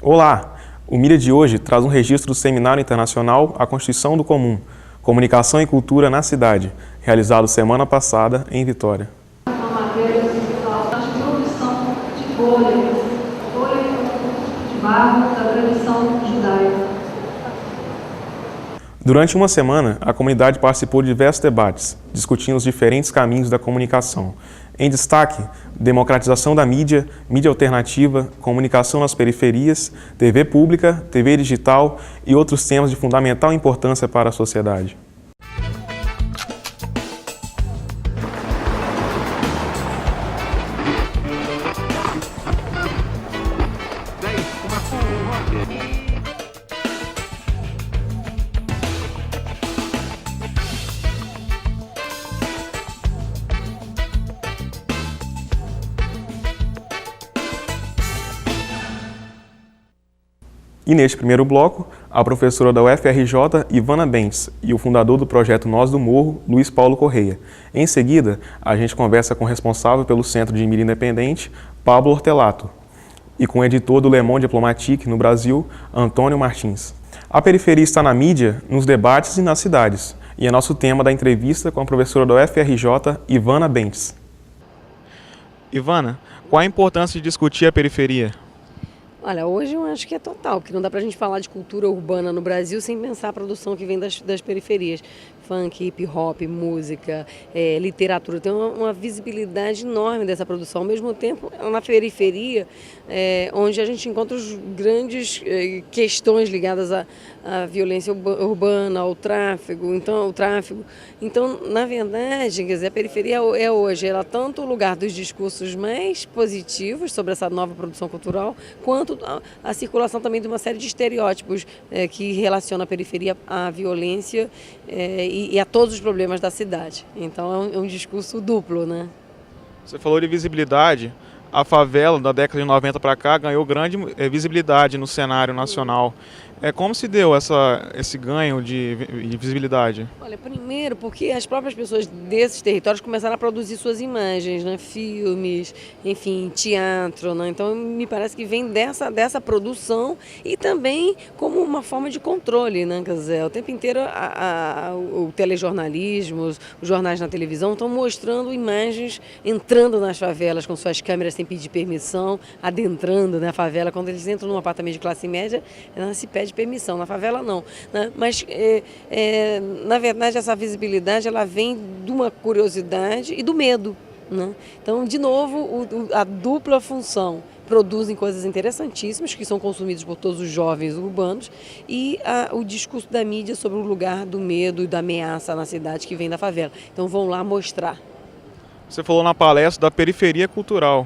Olá! O Mídia de hoje traz um registro do Seminário Internacional A Constituição do Comum, Comunicação e Cultura na Cidade, realizado semana passada em Vitória. Uma matéria da produção de folha de barro da tradição judaica. Durante uma semana, a comunidade participou de diversos debates, discutindo os diferentes caminhos da comunicação. Em destaque, democratização da mídia, mídia alternativa, comunicação nas periferias, TV pública, TV digital e outros temas de fundamental importância para a sociedade. E neste primeiro bloco, a professora da UFRJ, Ivana Bentes, e o fundador do projeto Nós do Morro, Luiz Paulo Correia. Em seguida, a gente conversa com o responsável pelo Centro de Mídia Independente, Pablo Hortelato, e com o editor do Le Monde Diplomatique no Brasil, Antônio Martins. A periferia está na mídia, nos debates e nas cidades, e é nosso tema da entrevista com a professora da UFRJ, Ivana Bentes. Ivana, qual a importância de discutir a periferia? Olha, hoje eu acho que é total, que não dá pra gente falar de cultura urbana no Brasil sem pensar a produção que vem das periferias. Funk, hip hop, música, literatura, tem uma visibilidade enorme dessa produção. Ao mesmo tempo, na periferia, onde a gente encontra as grandes questões ligadas à violência urbana, ao tráfego. Então, na verdade, quer dizer, a periferia é hoje, ela tanto o lugar dos discursos mais positivos sobre essa nova produção cultural, quanto a circulação também de uma série de estereótipos que relacionam a periferia à violência e a todos os problemas da cidade. Então é um discurso duplo, né? Você falou de visibilidade. A favela, da década de 90 para cá, ganhou grande visibilidade no cenário nacional. Como se deu esse ganho de visibilidade? Olha, primeiro porque as próprias pessoas desses territórios começaram a produzir suas imagens, né? Filmes, enfim, teatro, né? Então me parece que vem dessa produção e também como uma forma de controle, né? Quer dizer, o tempo inteiro o telejornalismo, os jornais na televisão estão mostrando imagens entrando nas favelas com suas câmeras sem pedir permissão, adentrando na favela. Quando eles entram num apartamento de classe média, ela se pede permissão, na favela não, né? Mas na verdade essa visibilidade ela vem de uma curiosidade e do medo, né? Então, de novo, a dupla função: produzem coisas interessantíssimas que são consumidas por todos os jovens urbanos e o discurso da mídia sobre o lugar do medo e da ameaça na cidade que vem da favela. Então vão lá mostrar. Você falou na palestra da periferia cultural.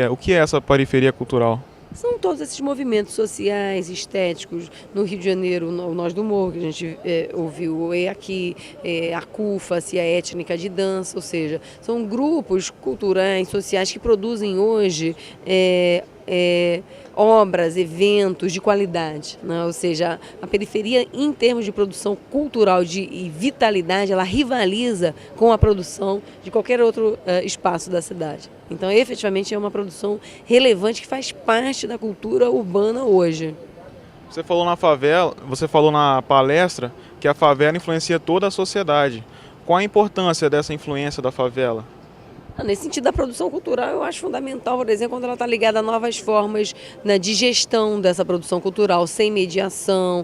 O que é essa periferia cultural? São todos esses movimentos sociais, estéticos. No Rio de Janeiro, o Nós do Morro, que a gente ouviu o EAQUI, a CUFA, a Étnica de Dança, ou seja, são grupos culturais, sociais que produzem hoje obras, eventos de qualidade, né? Ou seja, a periferia, em termos de produção cultural e vitalidade, ela rivaliza com a produção de qualquer outro espaço da cidade. Então, efetivamente, é uma produção relevante que faz parte da cultura urbana hoje. Você falou na palestra que a favela influencia toda a sociedade. Qual a importância dessa influência da favela? Nesse sentido, da produção cultural, eu acho fundamental, por exemplo, quando ela está ligada a novas formas, né, de gestão dessa produção cultural, sem mediação,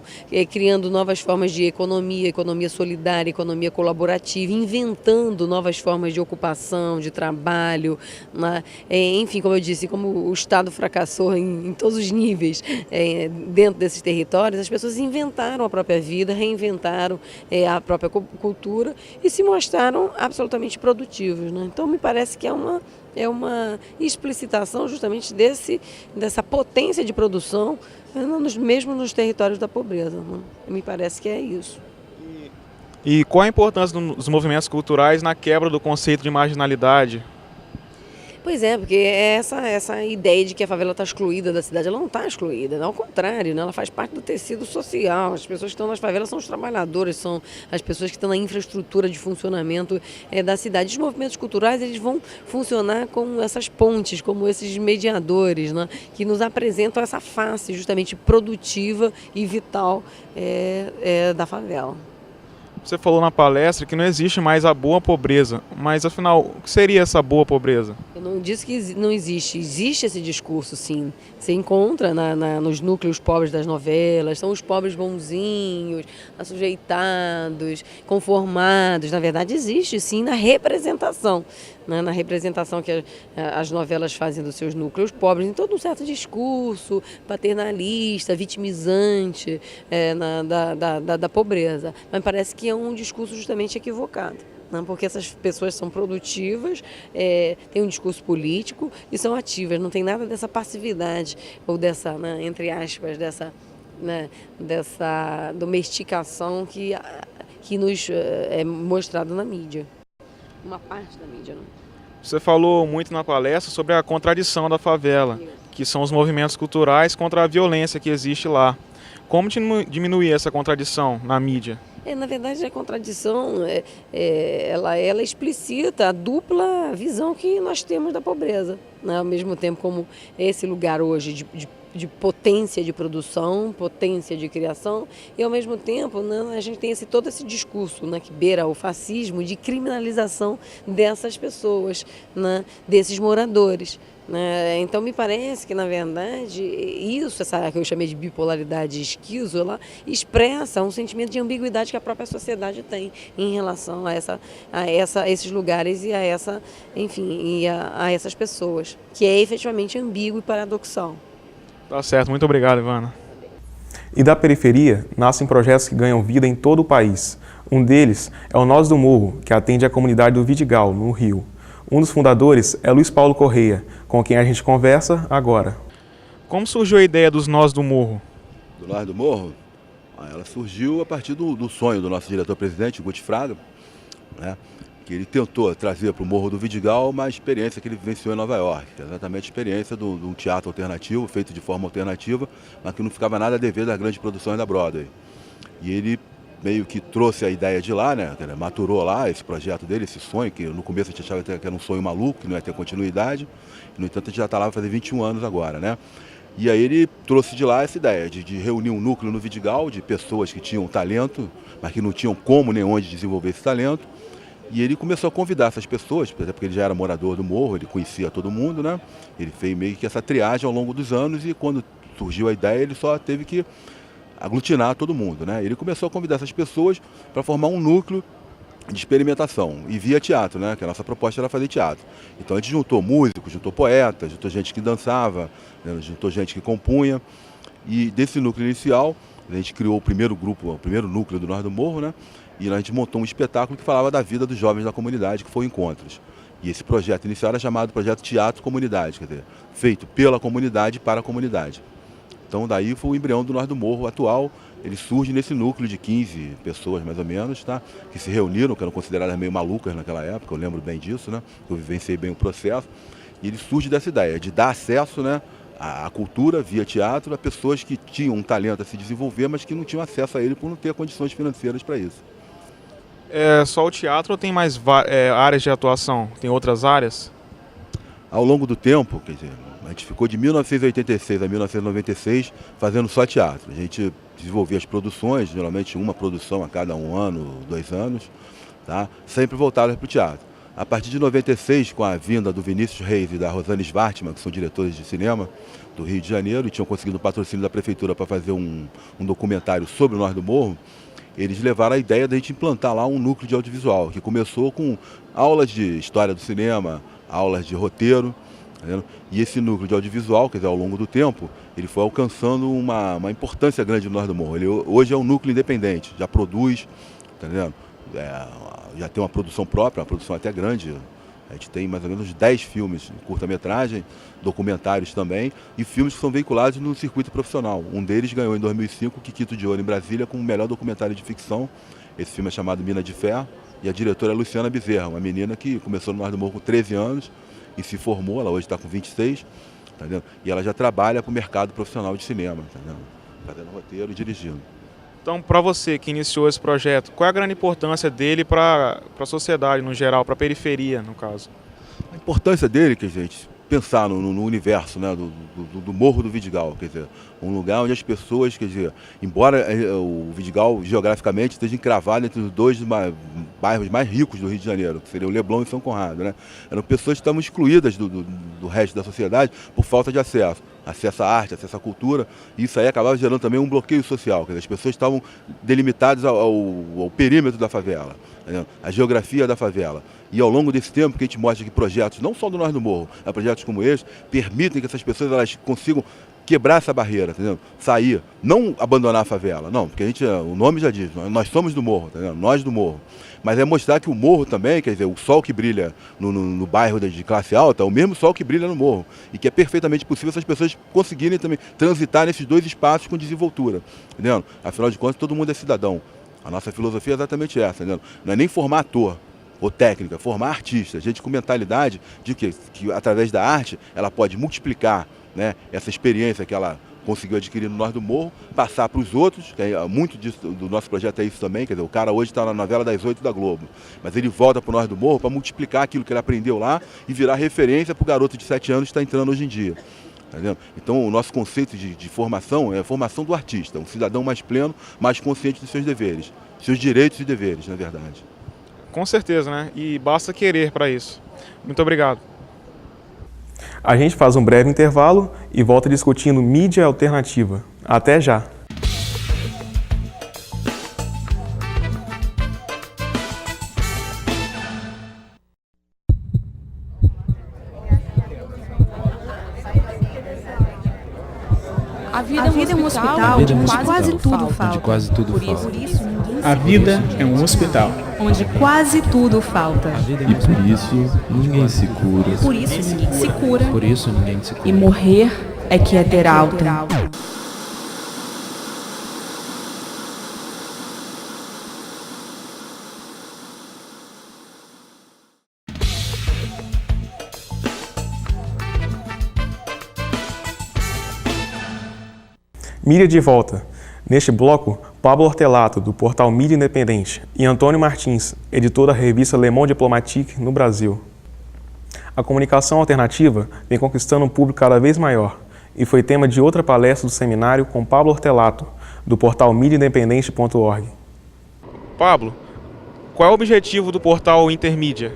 criando novas formas de economia solidária, economia colaborativa, inventando novas formas de ocupação, de trabalho, né? Enfim, como eu disse, como o Estado fracassou em todos os níveis dentro desses territórios, as pessoas inventaram a própria vida, reinventaram a própria cultura e se mostraram absolutamente produtivos, né? Então, me parece que é uma explicitação justamente dessa potência de produção, mesmo nos territórios da pobreza, né? Me parece que é isso. E qual a importância dos movimentos culturais na quebra do conceito de marginalidade? Pois é, porque essa ideia de que a favela está excluída da cidade, ela não está excluída, ao contrário, né? Ela faz parte do tecido social. As pessoas que estão nas favelas são os trabalhadores, são as pessoas que estão na infraestrutura de funcionamento da cidade. Os movimentos culturais, eles vão funcionar como essas pontes, como esses mediadores, né? Que nos apresentam essa face justamente produtiva e vital da favela. Você falou na palestra que não existe mais a boa pobreza, mas afinal, o que seria essa boa pobreza? Eu não disse que não existe, existe esse discurso, sim. Você encontra nos núcleos pobres das novelas, são os pobres bonzinhos, assujeitados, conformados. Na verdade, existe, sim, na representação. Né? Na representação que as novelas fazem dos seus núcleos pobres, em todo um certo discurso paternalista, vitimizante da pobreza. Mas parece que é um discurso justamente equivocado. Não, porque essas pessoas são produtivas, têm um discurso político e são ativas, não tem nada dessa passividade ou dessa, né, entre aspas, dessa domesticação que nos é mostrado na mídia. Uma parte da mídia, não. Você falou muito na palestra sobre a contradição da favela, que são os movimentos culturais contra a violência que existe lá. Como diminuir essa contradição na mídia? Na verdade, a contradição ela explicita a dupla visão que nós temos da pobreza, né? Ao mesmo tempo como esse lugar hoje de potência de produção, potência de criação, e ao mesmo tempo, né, a gente tem todo esse discurso, né, que beira o fascismo de criminalização dessas pessoas, né, desses moradores. Então me parece que, na verdade, essa que eu chamei de bipolaridade esquizo, ela expressa um sentimento de ambiguidade que a própria sociedade tem em relação a esses lugares e a essas pessoas, que é efetivamente ambíguo e paradoxal. Tá certo, muito obrigado, Ivana. E da periferia nascem projetos que ganham vida em todo o país. Um deles é o Nós do Morro, que atende a comunidade do Vidigal, no Rio. Um dos fundadores é Luiz Paulo Correia, com quem a gente conversa agora. Como surgiu a ideia dos Nós do Morro? Do Nós do Morro? Ela surgiu a partir do sonho do nosso diretor-presidente, Guti Fraga, né? Que ele tentou trazer para o Morro do Vidigal uma experiência que ele vivenciou em Nova York, exatamente a experiência de um teatro alternativo, feito de forma alternativa, mas que não ficava nada a dever das grandes produções da Broadway. E ele meio que trouxe a ideia de lá, né? Maturou lá esse projeto dele, esse sonho, que no começo a gente achava que era um sonho maluco, que não ia ter continuidade. No entanto, a gente já está lá para fazer 21 anos agora, né? E aí ele trouxe de lá essa ideia de reunir um núcleo no Vidigal de pessoas que tinham talento, mas que não tinham como nem onde desenvolver esse talento. E ele começou a convidar essas pessoas, até porque ele já era morador do morro, ele conhecia todo mundo, né? Ele fez meio que essa triagem ao longo dos anos e quando surgiu a ideia ele só teve que aglutinar todo mundo, né? Ele começou a convidar essas pessoas para formar um núcleo de experimentação e via teatro, né? Que a nossa proposta era fazer teatro. Então a gente juntou músicos, juntou poetas, juntou gente que dançava, né? Juntou gente que compunha e desse núcleo inicial a gente criou o primeiro grupo, o primeiro núcleo do Nós do Morro, né? E a gente montou um espetáculo que falava da vida dos jovens da comunidade, que foi o Encontros. E esse projeto inicial era chamado Projeto Teatro Comunidade, quer dizer, feito pela comunidade para a comunidade. Então daí foi o embrião do Nós do Morro atual, ele surge nesse núcleo de 15 pessoas mais ou menos, tá? Que se reuniram, que eram consideradas meio malucas naquela época, eu lembro bem disso, né? Eu vivenciei bem o processo. E ele surge dessa ideia de dar acesso, né, à cultura via teatro a pessoas que tinham um talento a se desenvolver, mas que não tinham acesso a ele por não ter condições financeiras para isso. É só o teatro ou tem mais áreas de atuação? Tem outras áreas? Ao longo do tempo, quer dizer, a gente ficou de 1986 a 1996 fazendo só teatro. A gente desenvolvia as produções, geralmente uma produção a cada 1 ano, 2 anos, tá? Sempre voltadas para o teatro. A partir de 96, com a vinda do Vinícius Reis e da Rosane Schwartzman, que são diretores de cinema do Rio de Janeiro, e tinham conseguido o patrocínio da prefeitura para fazer um documentário sobre o Nós do Morro, eles levaram a ideia de a gente implantar lá um núcleo de audiovisual, que começou com aulas de história do cinema, aulas de roteiro, tá? E esse núcleo de audiovisual, quer dizer, ao longo do tempo, ele foi alcançando uma importância grande no Nós do Morro. Ele hoje é um núcleo independente, já produz, tá entendendo? Já tem uma produção própria, uma produção até grande. A gente tem mais ou menos 10 filmes, curta-metragem, documentários também, e filmes que são veiculados no circuito profissional. Um deles ganhou em 2005 o Kikito de Ouro em Brasília como o melhor documentário de ficção. Esse filme é chamado Mina de Fé, e a diretora é Luciana Bezerra, uma menina que começou no Nós do Morro com 13 anos e se formou, ela hoje está com 26, tá vendo? E ela já trabalha para o mercado profissional de cinema, tá vendo? Fazendo roteiro e dirigindo. Então, para você que iniciou esse projeto, qual é a grande importância dele para a sociedade no geral, para a periferia, no caso? A importância dele, que a gente pensar no universo, né, do Morro do Vidigal, quer dizer, um lugar onde as pessoas, quer dizer, embora o Vidigal geograficamente esteja encravado entre os dois bairros mais ricos do Rio de Janeiro, que seria o Leblon e São Conrado, né, eram pessoas que estavam excluídas do resto da sociedade por falta de acesso à arte, acesso à cultura, e isso aí acabava gerando também um bloqueio social, quer dizer, as pessoas estavam delimitadas ao perímetro da favela, né, à geografia da favela. E ao longo desse tempo que a gente mostra que projetos, não só do Nós do Morro, mas projetos como esse, permitem que essas pessoas elas consigam quebrar essa barreira, entendeu? Sair, não abandonar a favela, não, porque o nome já diz, nós somos do morro, entendeu? Nós do morro. Mas é mostrar que o morro também, quer dizer, o sol que brilha no bairro de classe alta é o mesmo sol que brilha no morro. E que é perfeitamente possível essas pessoas conseguirem também transitar nesses dois espaços com desenvoltura, entendeu? Afinal de contas, todo mundo é cidadão. A nossa filosofia é exatamente essa, entendeu? Não é nem formar ator ou técnica, formar artista, gente com mentalidade de que através da arte ela pode multiplicar, né, essa experiência que ela conseguiu adquirir no Nós do Morro, passar para os outros, que muito disso, do nosso projeto é isso também, quer dizer, o cara hoje está na novela das 8 da Globo, mas ele volta para o Nós do Morro para multiplicar aquilo que ele aprendeu lá e virar referência para o garoto de 7 anos que está entrando hoje em dia. Tá vendo? Então o nosso conceito de formação é a formação do artista, um cidadão mais pleno, mais consciente dos seus deveres, seus direitos e deveres, na verdade. Com certeza, né? E basta querer para isso. Muito obrigado. A gente faz um breve intervalo e volta discutindo mídia alternativa. Até já! A vida é um hospital onde quase tudo falta. A vida é um hospital Onde quase tudo falta. E por isso ninguém se cura. Por isso ninguém se cura. Por isso ninguém se cura. E morrer é que é ter alta. Mídia de volta. Neste bloco, Pablo Hortelato, do portal Mídia Independente, e Antônio Martins, editor da revista Le Monde Diplomatique no Brasil. A comunicação alternativa vem conquistando um público cada vez maior e foi tema de outra palestra do seminário com Pablo Hortelato, do portal mídiaindependente.org. Pablo, qual é o objetivo do portal Intermídia?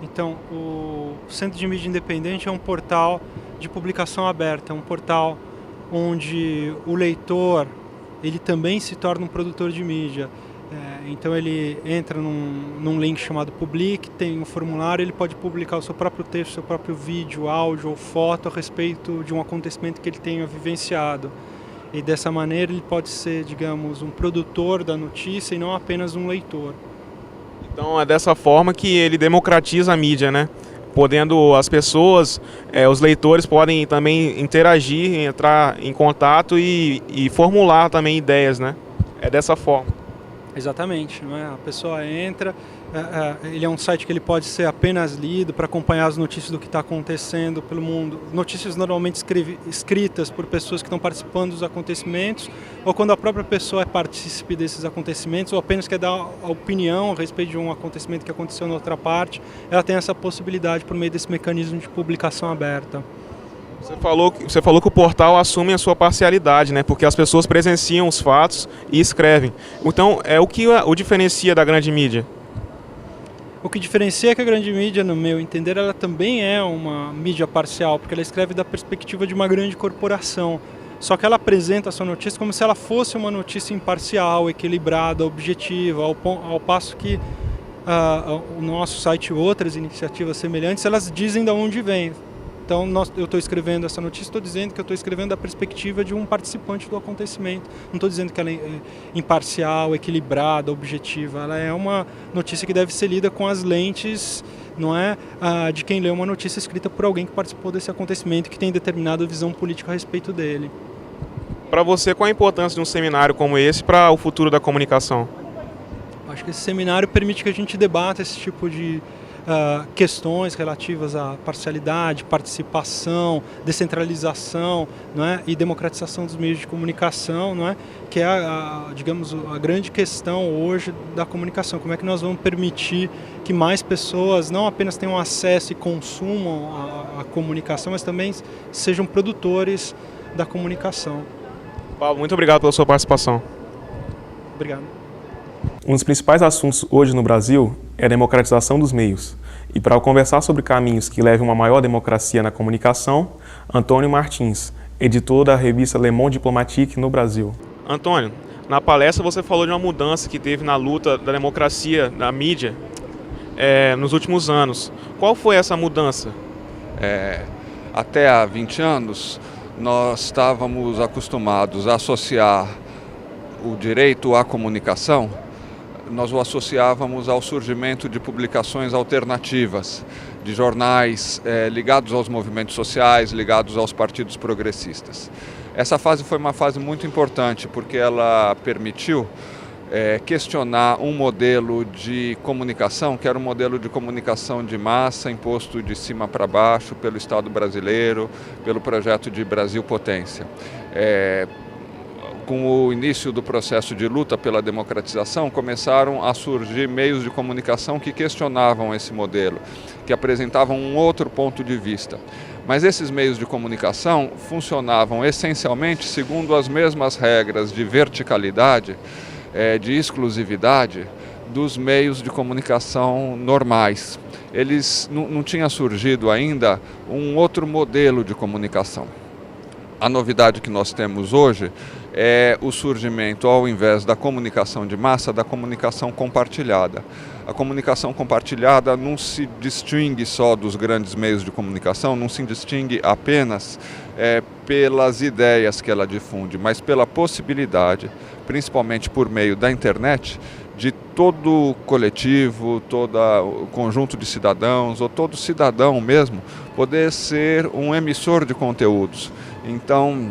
Então, o Centro de Mídia Independente é um portal de publicação aberta, um portal onde o leitor ele também se torna um produtor de mídia. Então ele entra num link chamado Public, tem um formulário, ele pode publicar o seu próprio texto, seu próprio vídeo, áudio ou foto a respeito de um acontecimento que ele tenha vivenciado. E dessa maneira ele pode ser, digamos, um produtor da notícia e não apenas um leitor. Então é dessa forma que ele democratiza a mídia, né? Podendo as pessoas, os leitores podem também interagir, entrar em contato e formular também ideias, né? É dessa forma. Exatamente, não é? A pessoa entra, ele é um site que ele pode ser apenas lido para acompanhar as notícias do que está acontecendo pelo mundo. Notícias normalmente escritas por pessoas que estão participando dos acontecimentos, ou quando a própria pessoa é partícipe desses acontecimentos, ou apenas quer dar a opinião a respeito de um acontecimento que aconteceu na outra parte, ela tem essa possibilidade por meio desse mecanismo de publicação aberta. Você falou que o portal assume a sua parcialidade, né? Porque as pessoas presenciam os fatos e escrevem. Então, o que o diferencia da grande mídia? O que diferencia é que a grande mídia, no meu entender, ela também é uma mídia parcial, porque ela escreve da perspectiva de uma grande corporação. Só que ela apresenta a sua notícia como se ela fosse uma notícia imparcial, equilibrada, objetiva, ao passo que o nosso site e outras iniciativas semelhantes, elas dizem de onde vem. Então, eu estou escrevendo essa notícia, estou dizendo que eu estou escrevendo da perspectiva de um participante do acontecimento. Não estou dizendo que ela é imparcial, equilibrada, objetiva. Ela é uma notícia que deve ser lida com as lentes, não é, de quem lê uma notícia escrita por alguém que participou desse acontecimento e que tem determinada visão política a respeito dele. Para você, qual a importância de um seminário como esse para o futuro da comunicação? Acho que esse seminário permite que a gente debata esse tipo de questões relativas à parcialidade, participação, descentralização, não é? E democratização dos meios de comunicação, não é? Que é, digamos, a grande questão hoje da comunicação. Como é que nós vamos permitir que mais pessoas não apenas tenham acesso e consumam a comunicação, mas também sejam produtores da comunicação. Paulo, muito obrigado pela sua participação. Obrigado. Um dos principais assuntos hoje no Brasil é a democratização dos meios. E para conversar sobre caminhos que levem a uma maior democracia na comunicação, Antônio Martins, editor da revista Le Monde Diplomatique no Brasil. Antônio, na palestra você falou de uma mudança que teve na luta da democracia na mídia nos últimos anos. Qual foi essa mudança? Até há 20 anos, nós estávamos acostumados a associar o direito à comunicação, nós o associávamos ao surgimento de publicações alternativas, de jornais ligados aos movimentos sociais, ligados aos partidos progressistas. Essa fase foi uma fase muito importante porque ela permitiu questionar um modelo de comunicação, que era um modelo de comunicação de massa imposto de cima para baixo pelo Estado brasileiro, pelo projeto de Brasil Potência. Com o início do processo de luta pela democratização, começaram a surgir meios de comunicação que questionavam esse modelo, que apresentavam um outro ponto de vista. Mas esses meios de comunicação funcionavam essencialmente segundo as mesmas regras de verticalidade, de exclusividade dos meios de comunicação normais. Eles não tinha surgido ainda um outro modelo de comunicação. A novidade que nós temos hoje é o surgimento, ao invés da comunicação de massa, da comunicação compartilhada. A comunicação compartilhada não se distingue só dos grandes meios de comunicação, não se distingue apenas pelas ideias que ela difunde, mas pela possibilidade, principalmente por meio da internet, de todo coletivo, todo o conjunto de cidadãos, ou todo cidadão mesmo, poder ser um emissor de conteúdos. Então,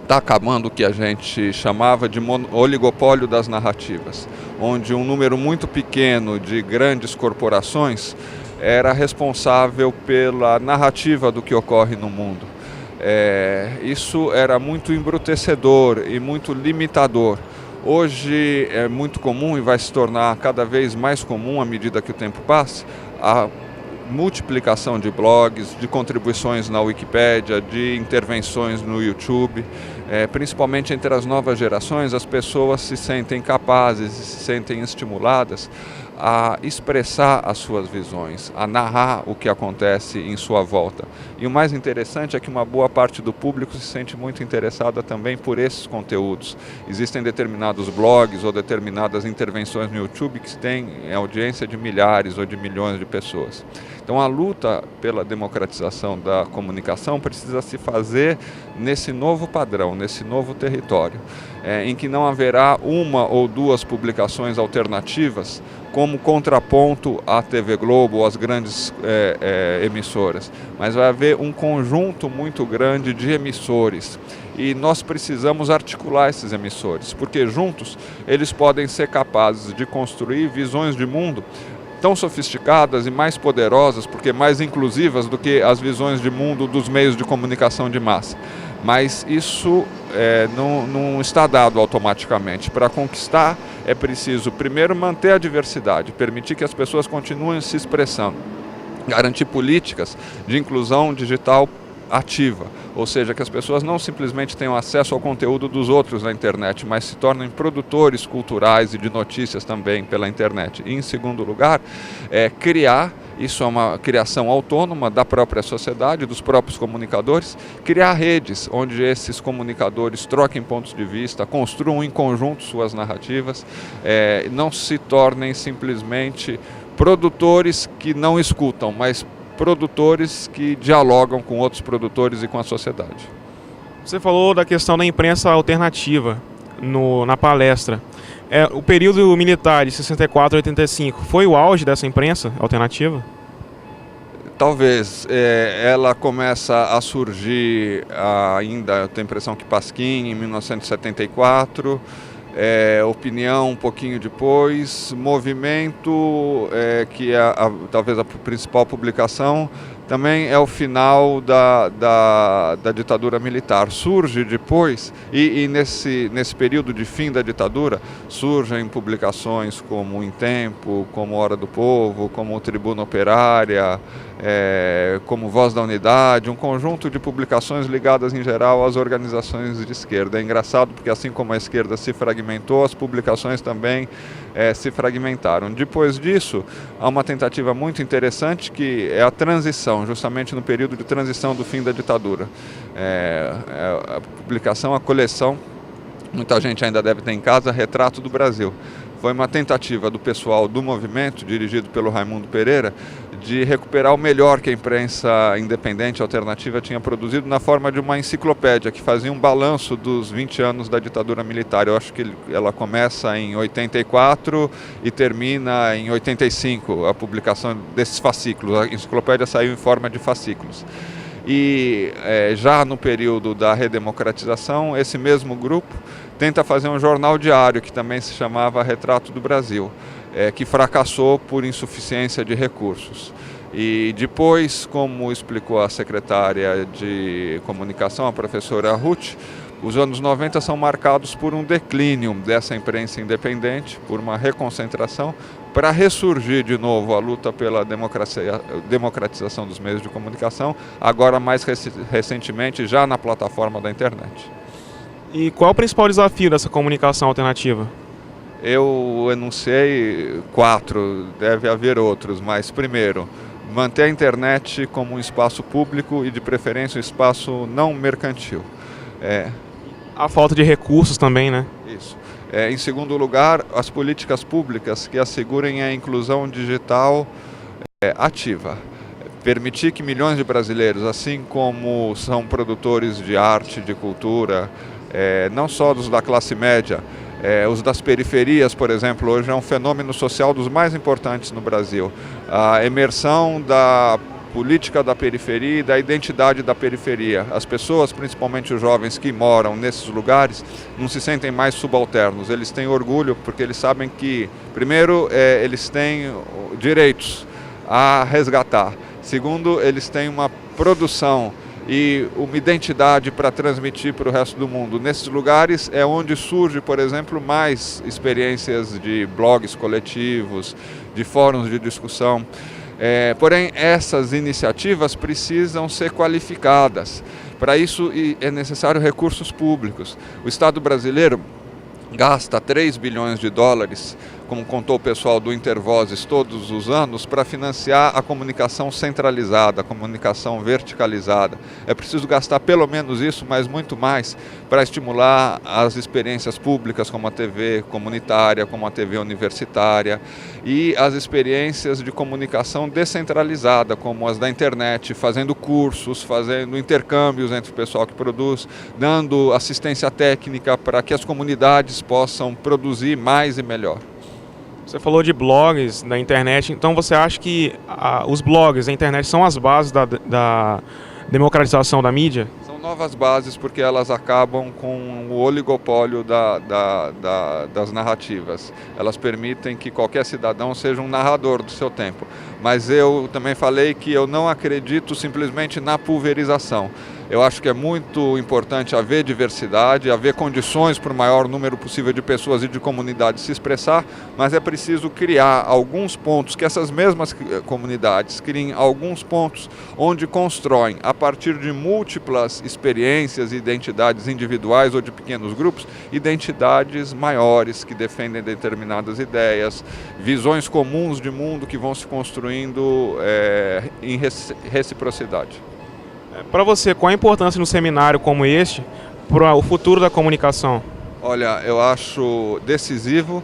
está acabando o que a gente chamava de oligopólio das narrativas, onde um número muito pequeno de grandes corporações era responsável pela narrativa do que ocorre no mundo. Isso era muito embrutecedor e muito limitador. Hoje é muito comum e vai se tornar cada vez mais comum à medida que o tempo passa, a multiplicação de blogs, de contribuições na Wikipédia, de intervenções no YouTube. Principalmente entre as novas gerações, as pessoas se sentem capazes e se sentem estimuladas a expressar as suas visões, a narrar o que acontece em sua volta. E o mais interessante é que uma boa parte do público se sente muito interessada também por esses conteúdos. Existem determinados blogs ou determinadas intervenções no YouTube que têm audiência de milhares ou de milhões de pessoas. Então a luta pela democratização da comunicação precisa se fazer nesse novo padrão, nesse novo território, em que não haverá uma ou duas publicações alternativas como contraponto à TV Globo ou às grandes emissoras, mas vai haver um conjunto muito grande de emissores e nós precisamos articular esses emissores, porque juntos eles podem ser capazes de construir visões de mundo tão sofisticadas e mais poderosas, porque mais inclusivas do que as visões de mundo dos meios de comunicação de massa. Mas isso não está dado automaticamente. Para conquistar é preciso primeiro manter a diversidade, permitir que as pessoas continuem se expressando, garantir políticas de inclusão digital ativa, ou seja, que as pessoas não simplesmente tenham acesso ao conteúdo dos outros na internet, mas se tornem produtores culturais e de notícias também pela internet. E, em segundo lugar, criar, isso é uma criação autônoma da própria sociedade, dos próprios comunicadores, criar redes onde esses comunicadores troquem pontos de vista, construam em conjunto suas narrativas, não se tornem simplesmente produtores que não escutam, mas produtores que dialogam com outros produtores e com a sociedade. Você falou da questão da imprensa alternativa na palestra. O período militar de 64 a 85 foi o auge dessa imprensa alternativa? Talvez. Ela começa a surgir ainda, eu tenho a impressão que Pasquim, em 1974, Opinião um pouquinho depois, Movimento, que é talvez a principal publicação, também é o final da ditadura militar. Surge depois, e nesse período de fim da ditadura, surgem publicações como Em Tempo, como Hora do Povo, como Tribuna Operária, como Voz da Unidade, um conjunto de publicações ligadas em geral às organizações de esquerda. É engraçado porque assim como a esquerda se fragmentou, as publicações também se fragmentaram. Depois disso, há uma tentativa muito interessante que é a transição, justamente no período de transição do fim da ditadura. A publicação, a coleção, muita gente ainda deve ter em casa, Retrato do Brasil. Foi uma tentativa do pessoal do movimento, dirigido pelo Raimundo Pereira, de recuperar o melhor que a imprensa independente alternativa tinha produzido na forma de uma enciclopédia que fazia um balanço dos 20 anos da ditadura militar. Eu acho que ela começa em 84 e termina em 85, a publicação desses fascículos. A enciclopédia saiu em forma de fascículos. E já no período da redemocratização, esse mesmo grupo tenta fazer um jornal diário que também se chamava Retrato do Brasil, que fracassou por insuficiência de recursos. E depois, como explicou a secretária de comunicação, a professora Ruth, os anos 90 são marcados por um declínio dessa imprensa independente, por uma reconcentração, para ressurgir de novo a luta pela democratização dos meios de comunicação, agora mais recentemente já na plataforma da internet. E qual é o principal desafio dessa comunicação alternativa? Eu enunciei 4, deve haver outros, mas primeiro, manter a internet como um espaço público e de preferência um espaço não mercantil. A falta de recursos também, né? Isso. Em segundo lugar, as políticas públicas que assegurem a inclusão digital ativa. Permitir que milhões de brasileiros, assim como são produtores de arte, de cultura, não só dos da classe média, os das periferias, por exemplo, hoje é um fenômeno social dos mais importantes no Brasil. A imersão da política da periferia e da identidade da periferia. As pessoas, principalmente os jovens que moram nesses lugares, não se sentem mais subalternos. Eles têm orgulho porque eles sabem que, primeiro, eles têm direitos a resgatar. Segundo, eles têm uma produção e uma identidade para transmitir para o resto do mundo. Nesses lugares é onde surge, por exemplo, mais experiências de blogs coletivos, de fóruns de discussão. Porém, essas iniciativas precisam ser qualificadas. Para isso é necessário recursos públicos. O Estado brasileiro gasta 3 bilhões de dólares, como contou o pessoal do Intervozes todos os anos, para financiar a comunicação centralizada, a comunicação verticalizada. É preciso gastar pelo menos isso, mas muito mais, para estimular as experiências públicas, como a TV comunitária, como a TV universitária, e as experiências de comunicação descentralizada, como as da internet, fazendo cursos, fazendo intercâmbios entre o pessoal que produz, dando assistência técnica para que as comunidades possam produzir mais e melhor. Você falou de blogs da internet, então você acha que os blogs da internet são as bases da democratização da mídia? São novas bases porque elas acabam com o oligopólio das narrativas. Elas permitem que qualquer cidadão seja um narrador do seu tempo. Mas eu também falei que eu não acredito simplesmente na pulverização. Eu acho que é muito importante haver diversidade, haver condições para o maior número possível de pessoas e de comunidades se expressar, mas é preciso criar alguns pontos, que essas mesmas comunidades criem alguns pontos onde constroem, a partir de múltiplas experiências e identidades individuais ou de pequenos grupos, identidades maiores que defendem determinadas ideias, visões comuns de mundo que vão se construindo em reciprocidade. Para você, qual a importância no seminário como este para o futuro da comunicação? Olha, eu acho decisivo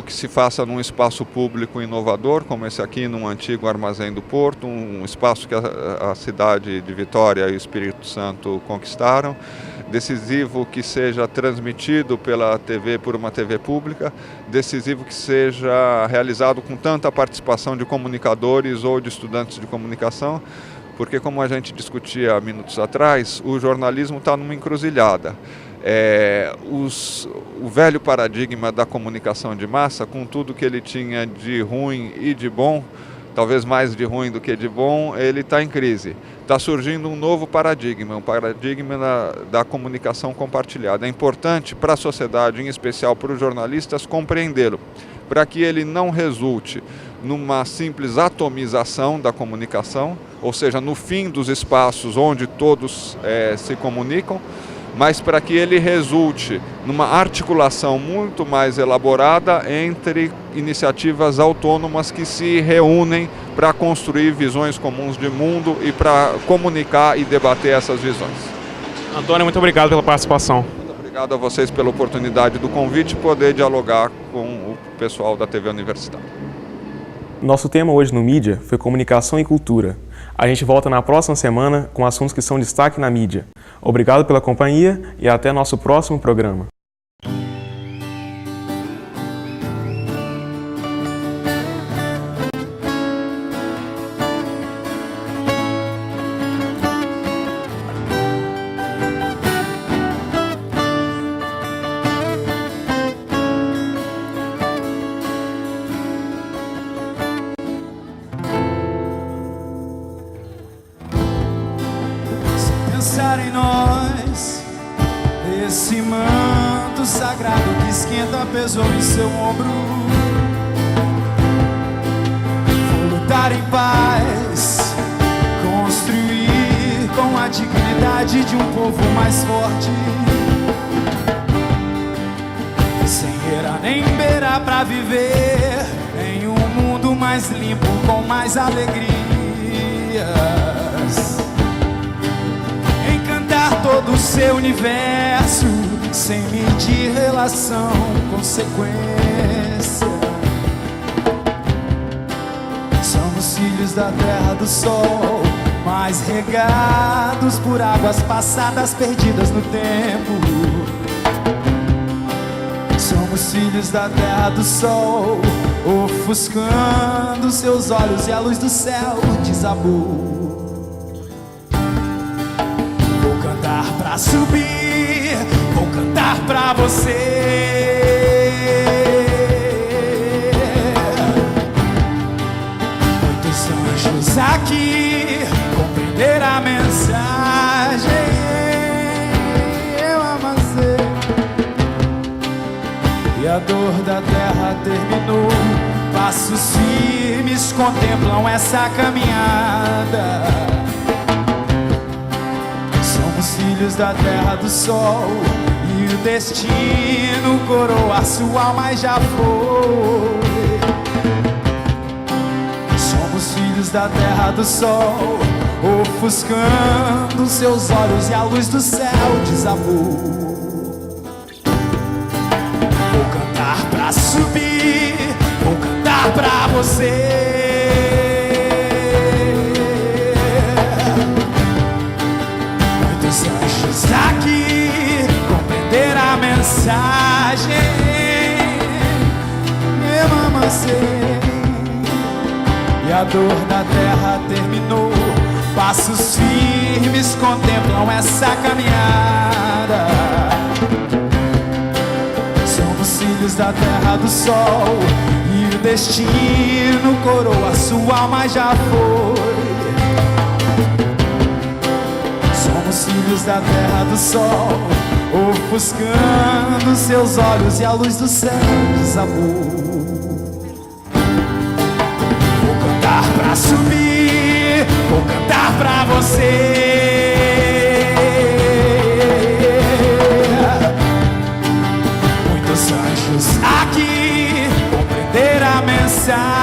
que se faça num espaço público inovador, como esse aqui, num antigo armazém do Porto, um espaço que a cidade de Vitória e o Espírito Santo conquistaram. Decisivo que seja transmitido pela TV, por uma TV pública. Decisivo que seja realizado com tanta participação de comunicadores ou de estudantes de comunicação, porque, como a gente discutia há minutos atrás, o jornalismo está numa encruzilhada. o velho paradigma da comunicação de massa, com tudo que ele tinha de ruim e de bom, talvez mais de ruim do que de bom, ele está em crise. Está surgindo um novo paradigma, um paradigma da comunicação compartilhada. É importante para a sociedade, em especial para os jornalistas, compreendê-lo, para que ele não resulte numa simples atomização da comunicação, ou seja, no fim dos espaços onde todos se comunicam, mas para que ele resulte numa articulação muito mais elaborada entre iniciativas autônomas que se reúnem para construir visões comuns de mundo e para comunicar e debater essas visões. Antônio, muito obrigado pela participação. Muito obrigado a vocês pela oportunidade do convite e poder dialogar com o pessoal da TV Universitária. Nosso tema hoje no Mídia foi comunicação e cultura. A gente volta na próxima semana com assuntos que são destaque na mídia. Obrigado pela companhia e até nosso próximo programa. Pensar em nós, esse manto sagrado que esquenta pesou em seu ombro. Vou lutar em paz, construir com a dignidade de um povo mais forte, sem era nem beira pra viver em um mundo mais limpo, com mais alegrias. Todo o seu universo, sem medir relação, consequência. Somos filhos da terra do sol, mas regados por águas passadas perdidas no tempo. Somos filhos da terra do sol, ofuscando seus olhos e a luz do céu desabou. Pra subir, vou cantar pra você. Muitos anjos aqui compreender a mensagem. Eu amancei e a dor da terra terminou. Passos firmes contemplam essa caminhada. Filhos da terra do sol, e o destino coroa sua alma e já foi. Somos filhos da terra do sol, ofuscando seus olhos e a luz do céu desabou. Vou cantar pra subir, vou cantar pra você. Aqui compreender a mensagem. Eu amancei e a dor da terra terminou. Passos firmes contemplam essa caminhada. Somos filhos da terra do sol, e o destino coroa sua alma já foi. Filhos da terra do sol, ofuscando seus olhos e a luz do céu desabou. Vou cantar pra subir, vou cantar pra você. Muitos anjos aqui compreender a mensagem.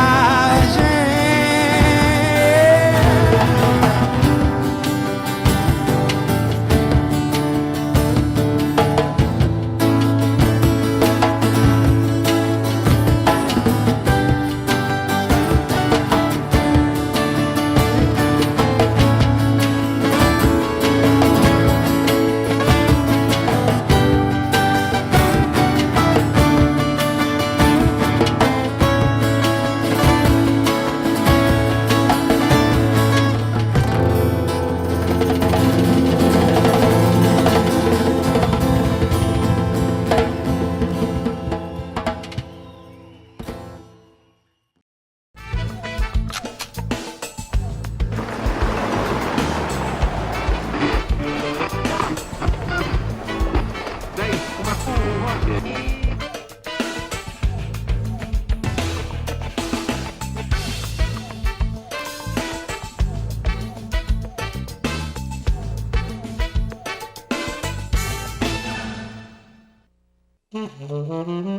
Música